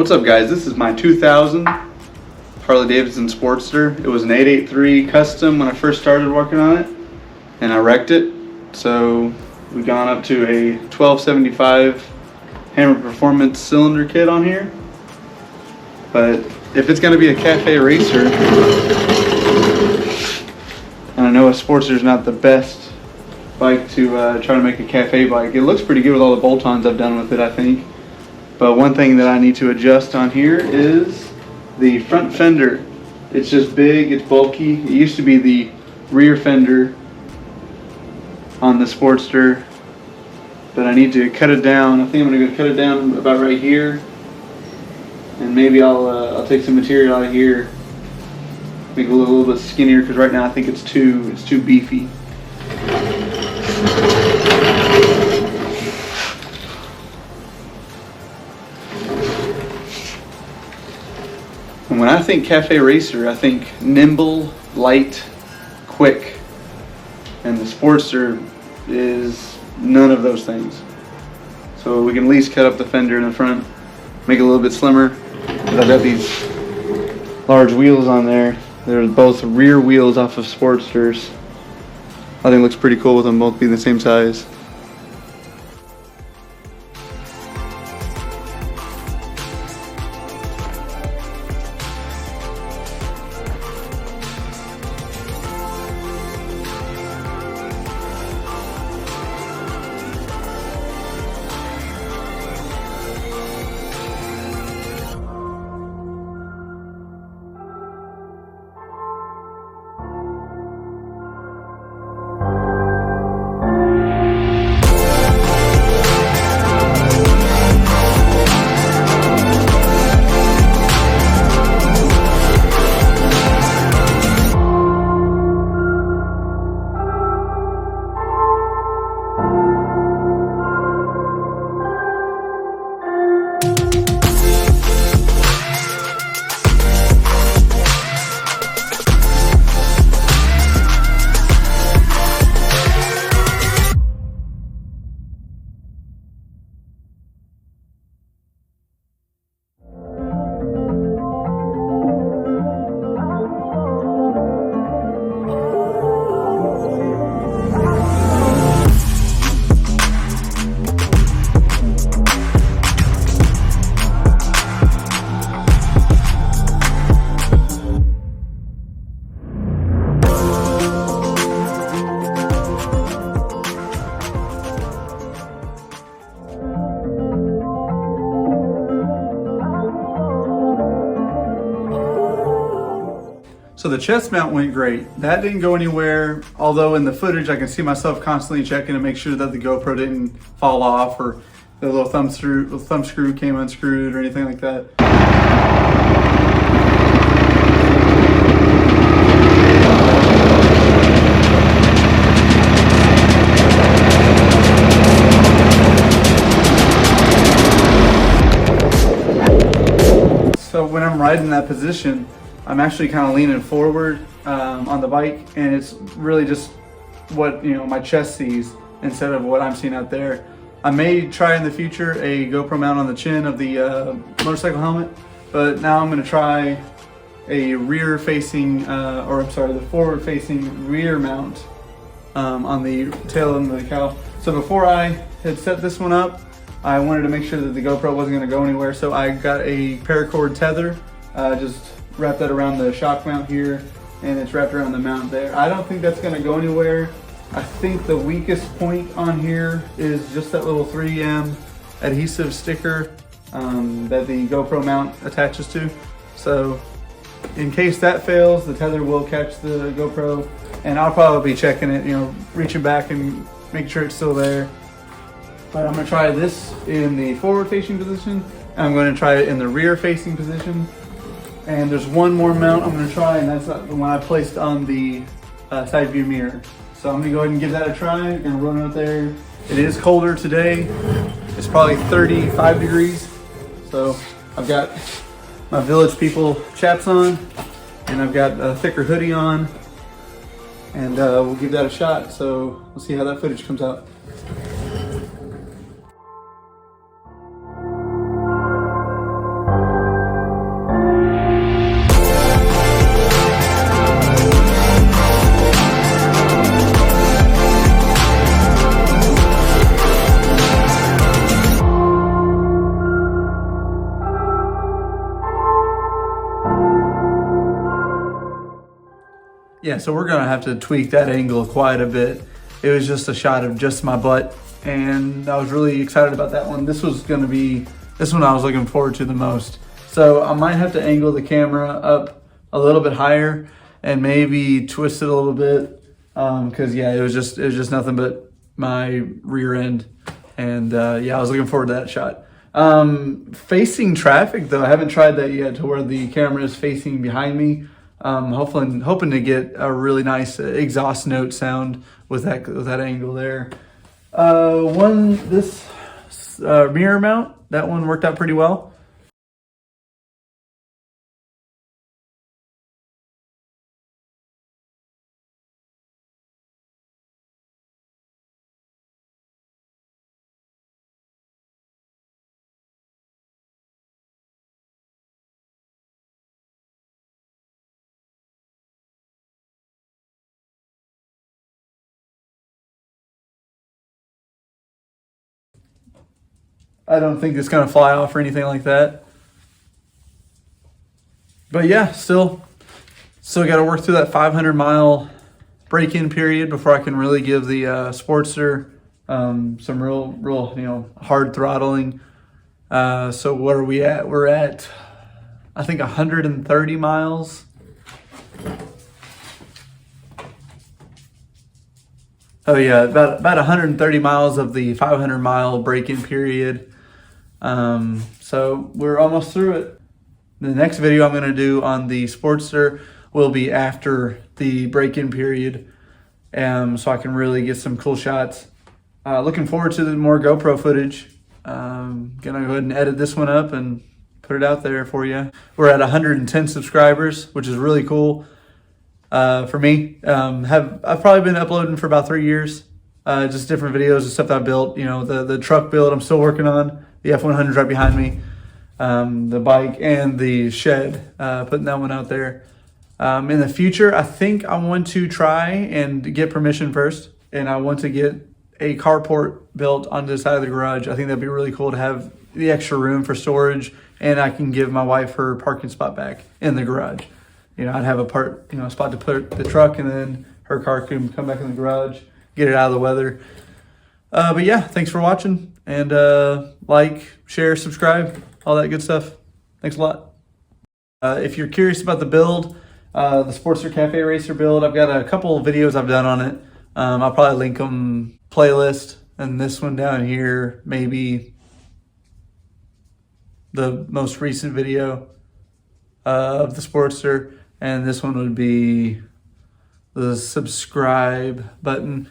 What's up guys, this is my 2000 Harley-Davidson Sportster. It was an 883 custom when I first started working on it, and I wrecked it. So we've gone up to a 1275 Hammer Performance cylinder kit on here. But if it's going to be a cafe racer, and I know a Sportster is not the best bike to try to make a cafe bike. It looks pretty good with all the bolt-ons I've done with it, I think. But one thing that I need to adjust on here is the front fender. It's just big, it's bulky. It used to be the rear fender on the Sportster, but I need to cut it down. I think I'm going to cut it down about right here, and maybe I'll take some material out of here, make it a little bit skinnier, because right now I think it's too beefy. And when I think cafe racer, I think nimble, light, quick. And the Sportster is none of those things. So we can at least cut up the fender in the front, make it a little bit slimmer. But I've got these large wheels on there. They're both rear wheels off of Sportsters. I think it looks pretty cool with them both being the same size. So the chest mount went great. That didn't go anywhere, although in the footage I can see myself constantly checking to make sure that the GoPro didn't fall off or the little thumb screw came unscrewed or anything like that. So when I'm riding that position, I'm actually kind of leaning forward on the bike, and it's really just what my chest sees instead of what I'm seeing out there. I may try in the future a GoPro mount on the chin of the motorcycle helmet, but now I'm going to try a the forward-facing rear mount on the tail end of the cowl. So before I had set this one up, I wanted to make sure that the GoPro wasn't going to go anywhere, so I got a paracord tether, just wrap that around the shock mount here, and it's wrapped around the mount there. I don't think that's going to go anywhere. I think the weakest point on here is just that little 3M adhesive sticker that the GoPro mount attaches to. So in case that fails, the tether will catch the GoPro, and I'll probably be checking it, reaching back and making sure it's still there. But I'm going to try this in the forward facing position, and I'm going to try it in the rear facing position. And there's one more mount I'm going to try, and that's the one I placed on the side view mirror. So I'm going to go ahead and give that a try. I'm going to run out there. It is colder today. It's probably 35 degrees. So I've got my Village People chaps on, and I've got a thicker hoodie on, and we'll give that a shot. So we'll see how that footage comes out. Yeah, so we're gonna have to tweak that angle quite a bit. It was just a shot of just my butt, and I was really excited about that one. This one I was looking forward to the most. So I might have to angle the camera up a little bit higher and maybe twist it a little bit, because yeah, it was just nothing but my rear end, and yeah, I was looking forward to that shot. Facing traffic though, I haven't tried that yet, to where the camera is facing behind me. Hoping to get a really nice exhaust note sound with that angle there. This mirror mount, that one worked out pretty well. I don't think it's gonna fly off or anything like that. But yeah, still got to work through that 500-mile break-in period before I can really give the Sportster some real hard throttling. So what are we at? We're at, I think, 130 miles. Oh yeah, about 130 miles of the 500-mile break-in period. So we're almost through it. The next video I'm going to do on the Sportster will be after the break-in period, so I can really get some cool shots. Looking forward to the more GoPro footage. Gonna go ahead and edit this one up and put it out there for you. We're at 110 subscribers, which is really cool for me. I've probably been uploading for about 3 years, just different videos and stuff that I built. You know, the truck build I'm still working on. The F100's right behind me. The bike and the shed, putting that one out there. In the future, I think I want to try and get permission first, and I want to get a carport built on the side of the garage. I think that'd be really cool to have the extra room for storage, and I can give my wife her parking spot back in the garage. You know, I'd have a spot to put the truck, and then her car can come back in the garage, get it out of the weather. But yeah, thanks for watching, and like, share, subscribe, all that good stuff. Thanks a lot. If you're curious about the build, the Sportster Cafe Racer build, I've got a couple of videos I've done on it. I'll probably link them, playlist, and this one down here, maybe the most recent video of the Sportster, and this one would be the subscribe button.